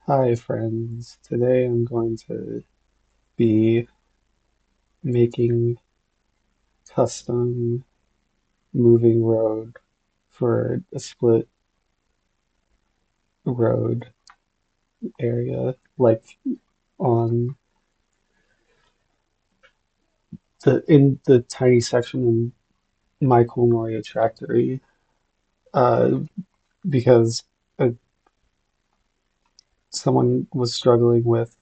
Hi friends, today I'm going to be making custom moving road for a split road area, like on in the tiny section in my Cool Mario Tractory, uh, because uh, someone was struggling with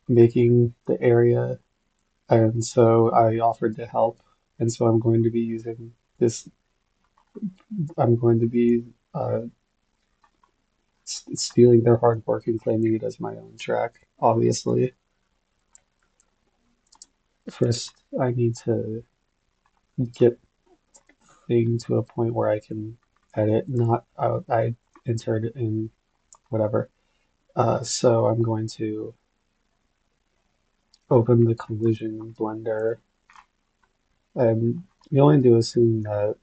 making the area, and so I offered to help, and so I'm going to be using this. I'm going to be stealing their hard work and claiming it as my own track, obviously. First, I need to get thing to a point where I can edit, not I entered in whatever. So I'm going to open the collision blender and going to assume that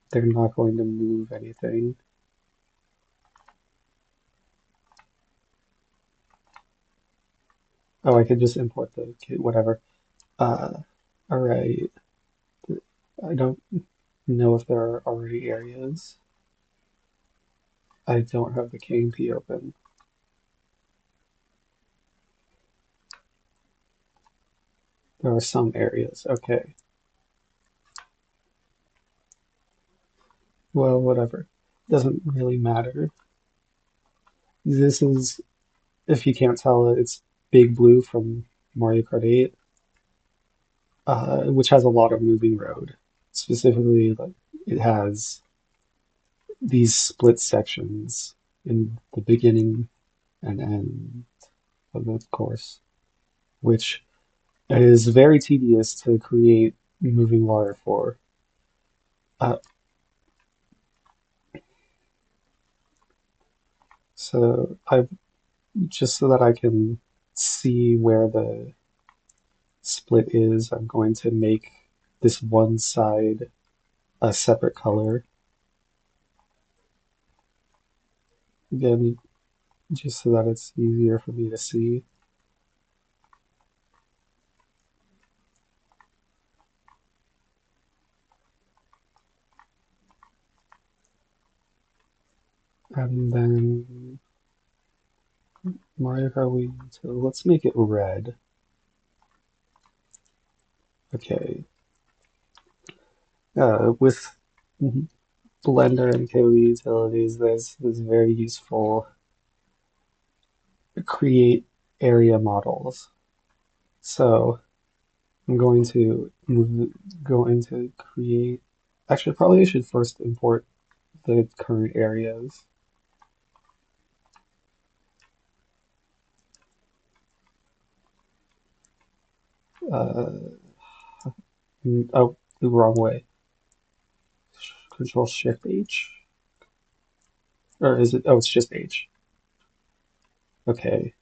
they're not going to move anything. Oh, I could just import the kit, whatever. Uh, all right. I don't know if there are already areas. I don't have the KMP open. There are some areas. Okay. Well, whatever. Doesn't really matter. This is, if you can't tell, it's Big Blue from Mario Kart 8, which has a lot of moving road. Specifically, like it has these split sections in the beginning and end of the course, which is very tedious to create moving water for. Uh, so I just so that I can see where the split is, I'm going to make this one side a separate color. Again, just so that it's easier for me to see. And then Mario Kart Wii, so let's make it red. Okay. With Blender and KOE utilities, there's this very useful create area models. So I'm going to go into create. Actually, probably I should first import the current areas. Uh, oh, the wrong way. Control Shift H, or is it? Oh, it's just H. Okay.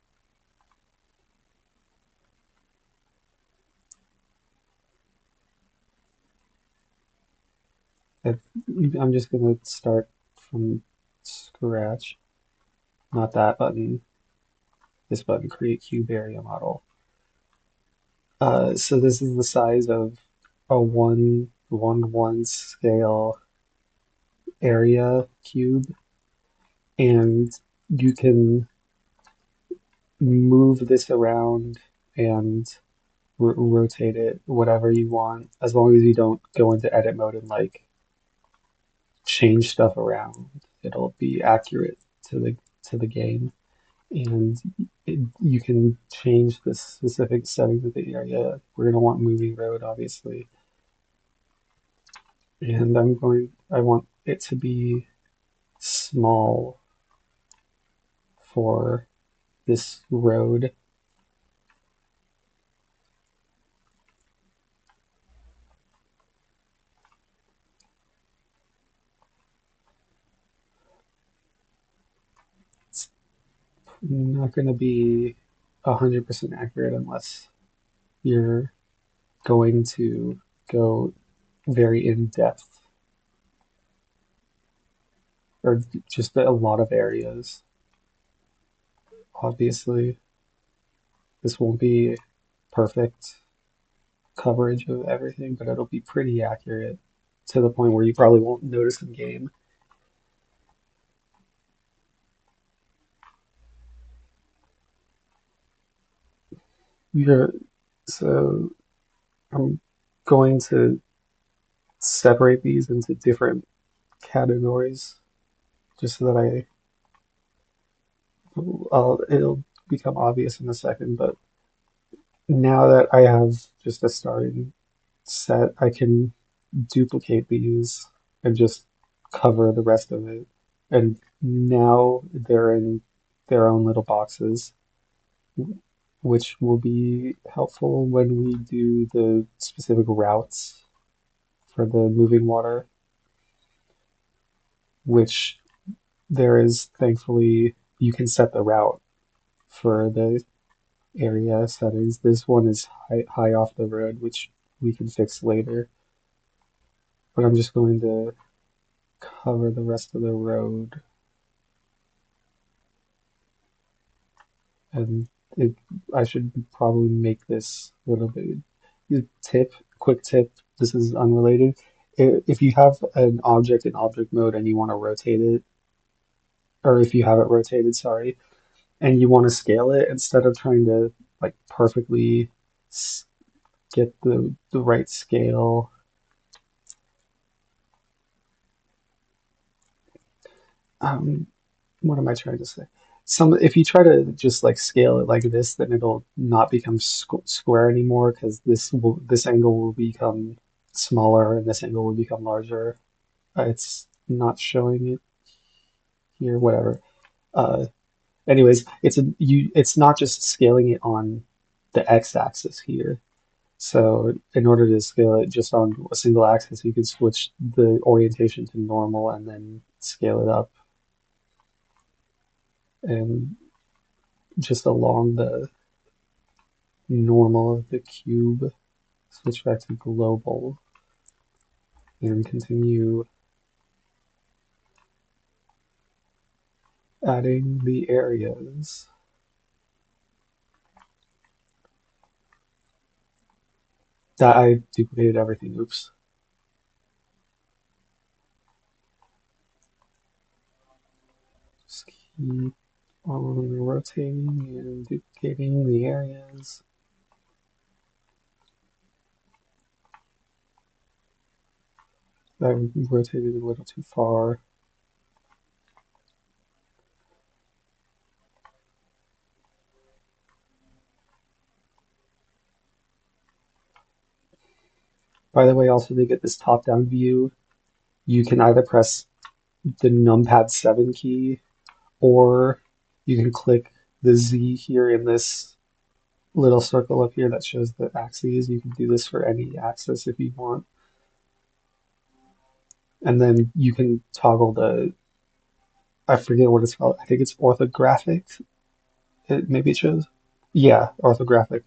I- I'm just gonna start from scratch. Not that button. This button, create cube area model. So this is the size of a 1/1 scale area cube, and you can move this around and rotate it whatever you want, as long as you don't go into edit mode and like change stuff around. It'll be accurate to the game, and you can change the specific settings of the area. We're gonna want moving road, obviously, and I want it to be small for this road. It's not going to be 100% accurate unless you're going to go very in depth. or just a lot of areas. Obviously, this won't be perfect coverage of everything, but it'll be pretty accurate to the point where you probably won't notice in game. You're, so I'm going to separate these into different categories just so that it'll become obvious in a second. But now that I have just a starting set, I can duplicate these and just cover the rest of it. And now they're in their own little boxes, which will be helpful when we do the specific routes for the moving water, which there is thankfully you can set the route for the area settings. This one is high off the road, which we can fix later. But I'm just going to cover the rest of the road, and it, I should probably make this a little bit. Quick tip, this is unrelated. If you have an object in object mode and you want to rotate it, or if you have it rotated, sorry, and you want to scale it, instead of trying to like perfectly get the right scale, um, what am I trying to say? If you try to just like scale it like this, then it'll not become square anymore because this angle will become smaller and this angle will become larger. It's not showing it here, whatever. Uh, Anyways, it's not just scaling it on the x-axis here. So in order to scale it just on a single axis, you could switch the orientation to normal and then scale it up and just along the normal of the cube, switch back to global, and continue adding the areas. That I duplicated everything, oops. Just keep on rotating and duplicating the areas. I rotated a little too far. By the way, also to get this top-down view, you can either press the numpad 7 key or you can click the Z here in this little circle up here that shows the axes. You can do this for any axis if you want. And then you can toggle I forget what it's called. I think it's orthographic. Maybe it shows. Yeah, orthographic.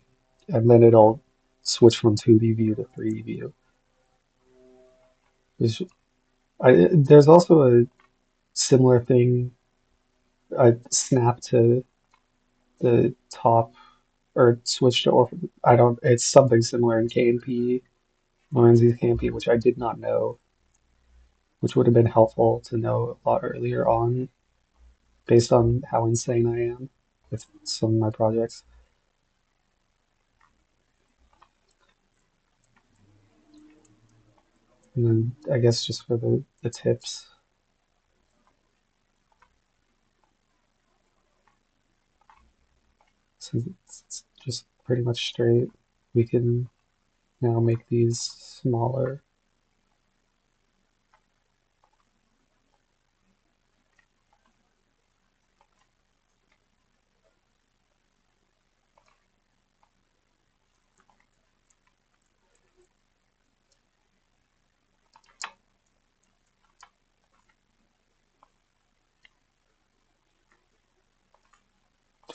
And then it'll switch from 2D view to 3D view. There's also a similar thing, a snap to the top or switch to orth. I don't. It's something similar in KNP, Lorenzi's KNP, which I did not know, which would have been helpful to know a lot earlier on, based on how insane I am with some of my projects. And then I guess just for the tips, since it's just pretty much straight, we can now make these smaller.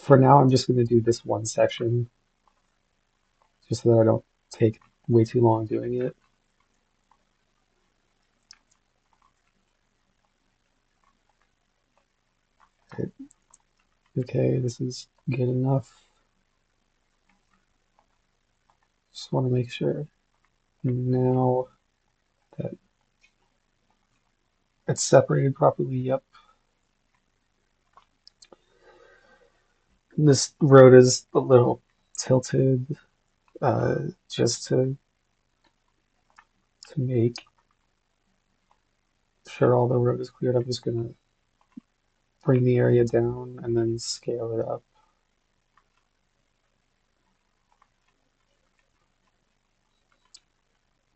For now, I'm just going to do this one section just so that I don't take way too long doing it. Okay, this is good enough. Just want to make sure now that it's separated properly. Yep. This road is a little tilted, just to make sure all the road is cleared. I'm just gonna bring the area down and then scale it up.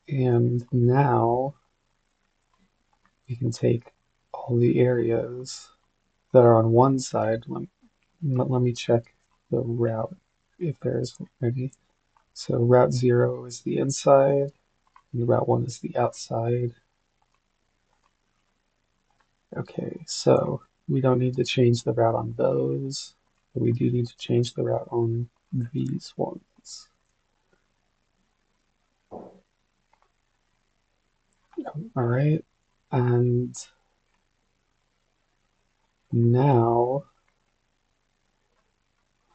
And now we can take all the areas that are on one side. Let me check the route if there's any. So route 0 is the inside, and route 1 is the outside. Okay, so we don't need to change the route on those, but we do need to change the route on these ones. All right, and now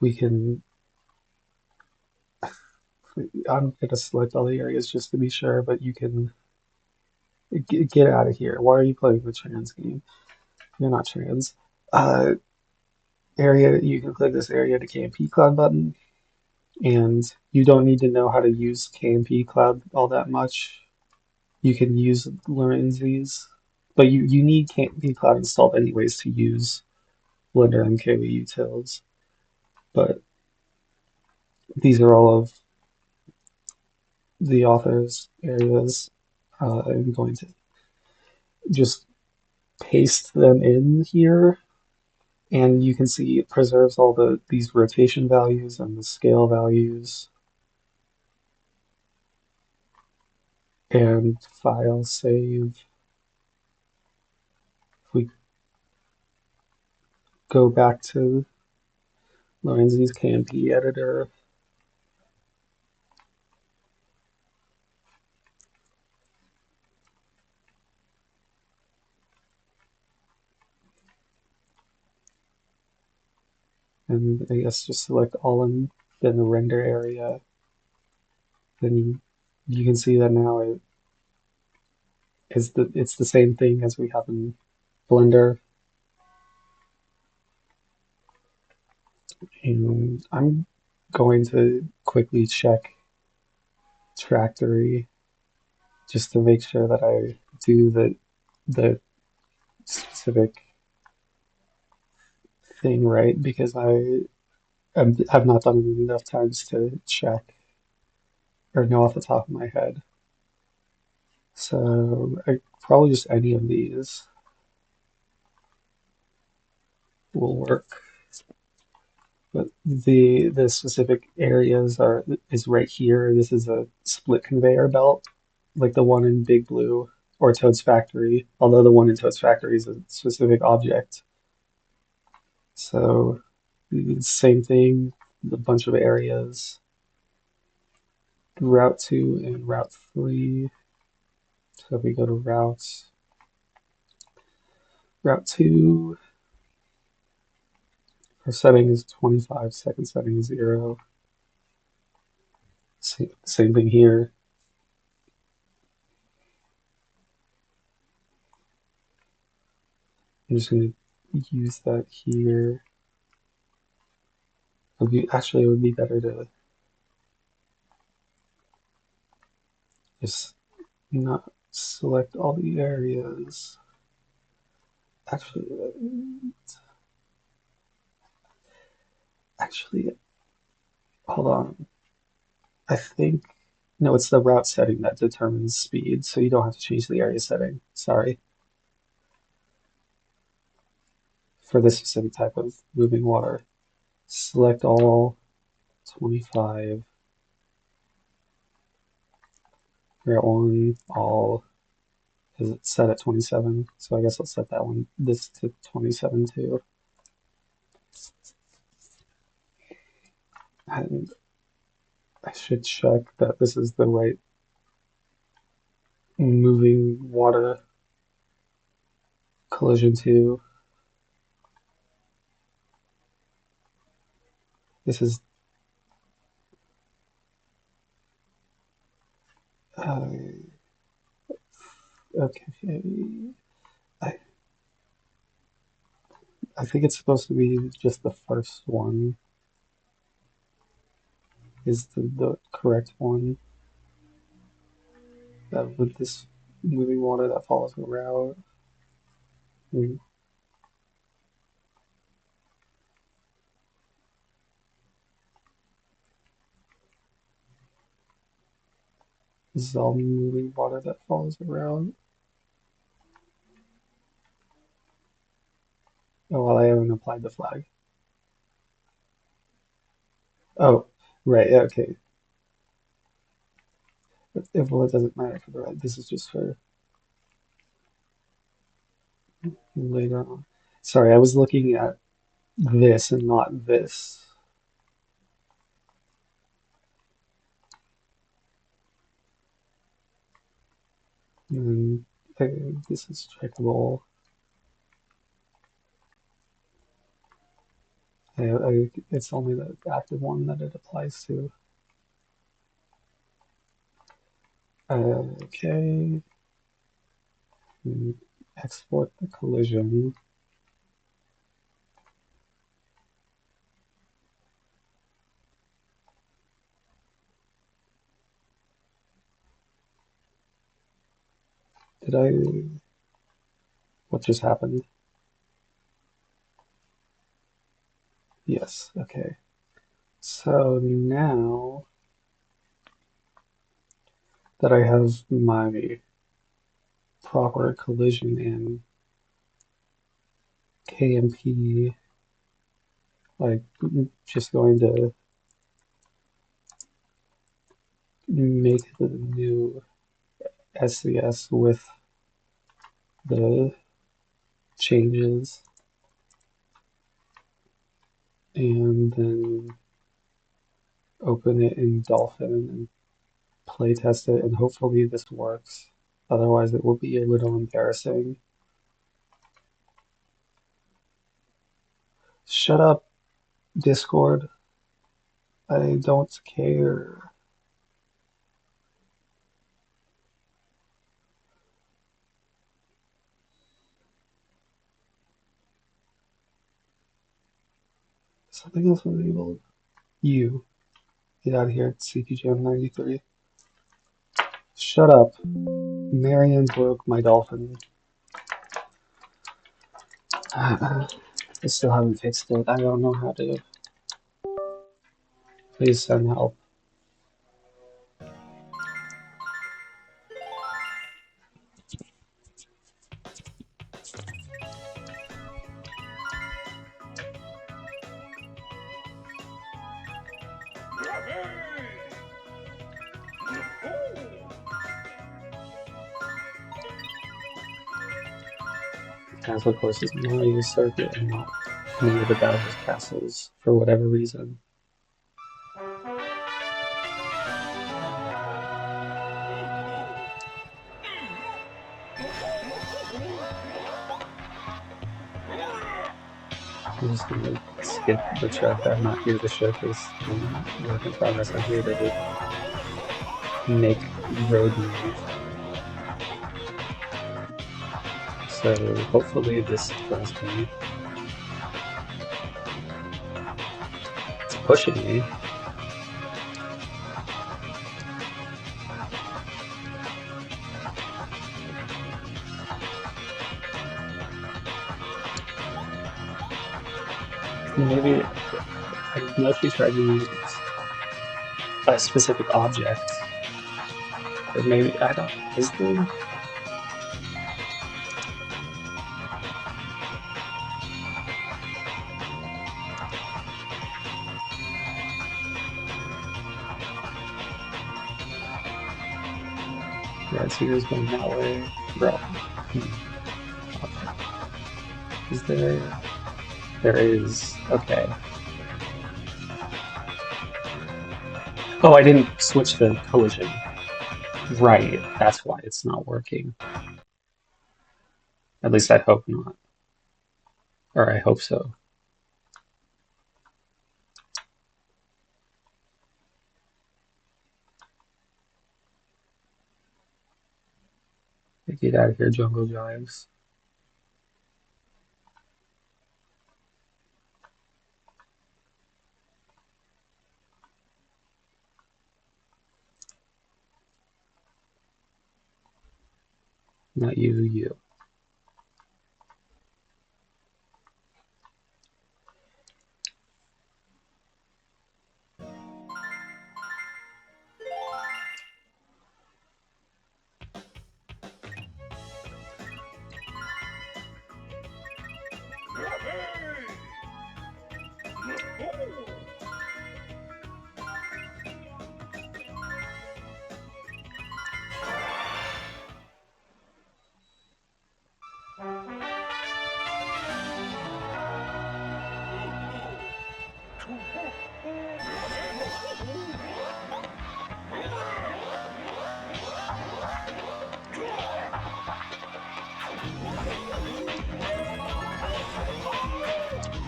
we can, I'm going to select all the areas just to be sure, but you can get out of here. Why are you playing the trans game? You're not trans. Uh, area, you can click this area to KMP Cloud button, and you don't need to know how to use KMP Cloud all that much. You can use Lorenzi's, but you need KMP Cloud installed anyways to use Blender MKV utils. But these are all of the author's areas. I'm going to just paste them in here, and you can see it preserves all these rotation values and the scale values and file save. If we go back to Lorenzi's KMP editor, and I guess just select all in then the render area, then you can see that now it's the same thing as we have in Blender. And I'm going to quickly check Tractory just to make sure that I do the specific thing right because have not done it enough times to check or know off the top of my head. So probably just any of these will work. But the specific areas is right here. This is a split conveyor belt, like the one in Big Blue or Toad's Factory, although the one in Toad's Factory is a specific object. So same thing, a bunch of areas. Route 2 and Route 3. So if we go to Route 2, our setting is 25, second setting is 0. Same thing here. I'm just going to use that here. Actually, it would be better to just not select all the areas. Actually, actually, hold on. I think, no, it's the route setting that determines speed, so you don't have to change the area setting. Sorry. For this specific type of moving water, select all 25, route 1, all, is it set at 27? So I guess I'll set that one, this to 27 too. And I should check that this is the right moving water collision to. This is uh, okay. I I think it's supposed to be just the first one is the correct one. That with this moving water that follows the route. Mm, this is all moving water that follows the route. Oh, well, I haven't applied the flag. Oh, right. Yeah, okay. Well, it doesn't matter for the right. This is just for later on. Sorry, I was looking at this and not this. And this is checkable. It's only the active one that it applies to. Okay. Mm, export the collision. Did I? What just happened? Yes. Okay. So now that I have my proper collision in KMP, like just going to make the new SCS with the changes and then open it in Dolphin and play test it, and hopefully this works. Otherwise, it will be a little embarrassing. Shut up, Discord. I don't care. Something else was enabled. You. Get out of here, CPGM 93. Shut up. Marion broke my dolphin. I still haven't fixed it. I don't know how to. Please send help. Castle course is now use circuit and not any of the Bowser's castles for whatever reason. I'm just gonna skip the track. I'm not here to showcase work in progress. I'm here to make road move. So hopefully this does me. It's pushing me. Maybe I know she tried to use a specific object, but maybe I don't. Is there? Yeah, it's either going that way. Bro. Object. Is there? There is. Okay. Oh, I didn't switch the collision. Right. That's why it's not working. At least I hope not. Or I hope so. Get out of here, Jungle Jives. Not you, you.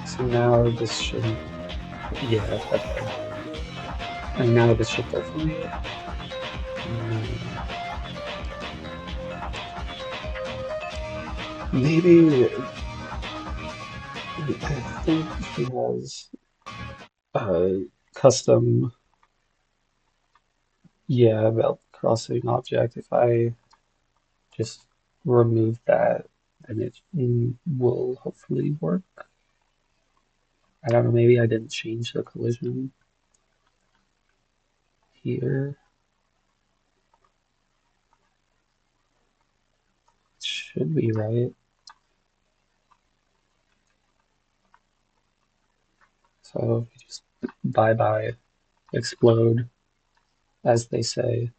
So now this shouldn't. Yeah, okay. And now this should definitely work. Maybe I think she has a custom, yeah, belt crossing object. If I just remove that, then it will hopefully work. I don't know, maybe I didn't change the collision here. It should be right. So just bye bye, explode, as they say.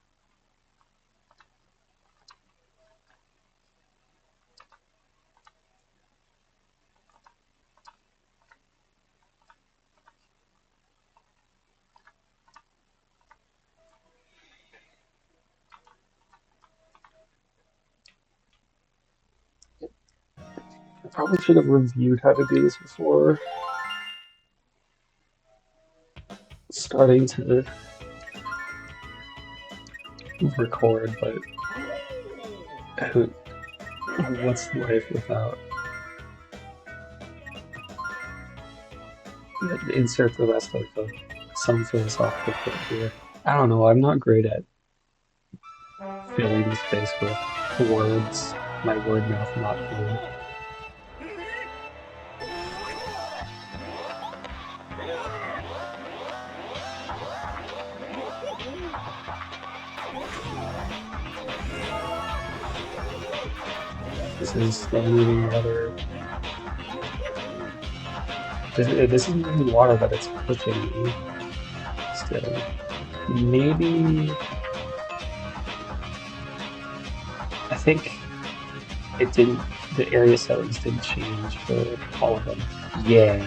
I probably should have reviewed how to do this before starting to record, but what's life without? Insert the rest of some philosophical quote here. I don't know, I'm not great at filling the space with words. My word mouth not good. This is slow moving water. This is moving water, but it's pushing me still. Maybe I think it didn't. The area settings didn't change for all of them. Yeah,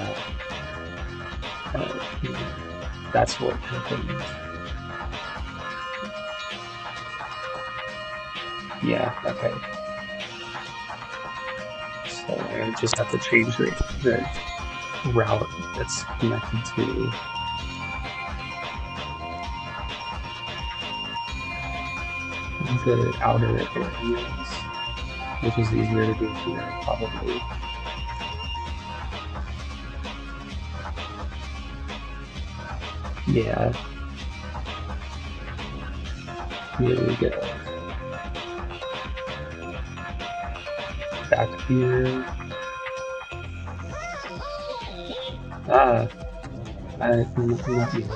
yeah, that's what happened. Yeah, okay. So I just have to change the route that's connected to the outer areas, which is easier to do here, probably. Yeah, here we go. Back here. Ah, not you.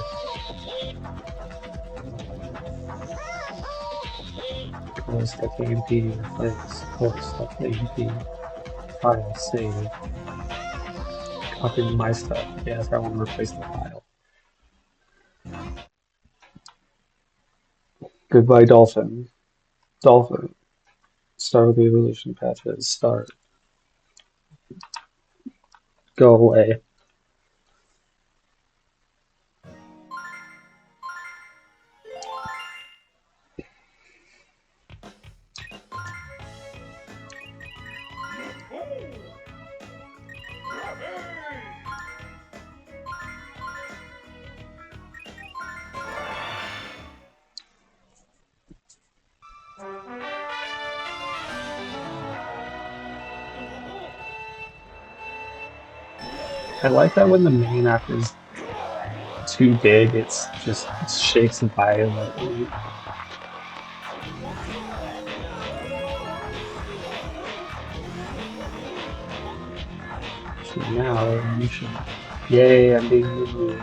Close the KMP, replace, close the KMP, file, save, copy my stuff. Yes, I want to replace the file. Goodbye, Dolphin. Dolphin. Start with the evolution patches. Start. Go away. I like that when the main act is too big, it's just shakes violently. So now you should. Yay, I'm being moved.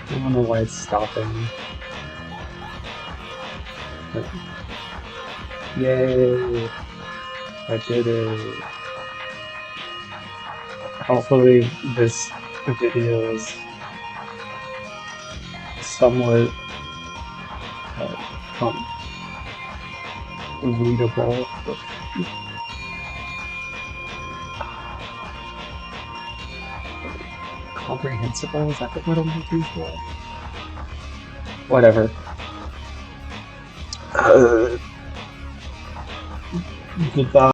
I don't know why it's stopping. But yay, I did it. Hopefully this video is somewhat uh, com readable. Comprehensible? Is that the word I'm looking for? Whatever. Goodbye.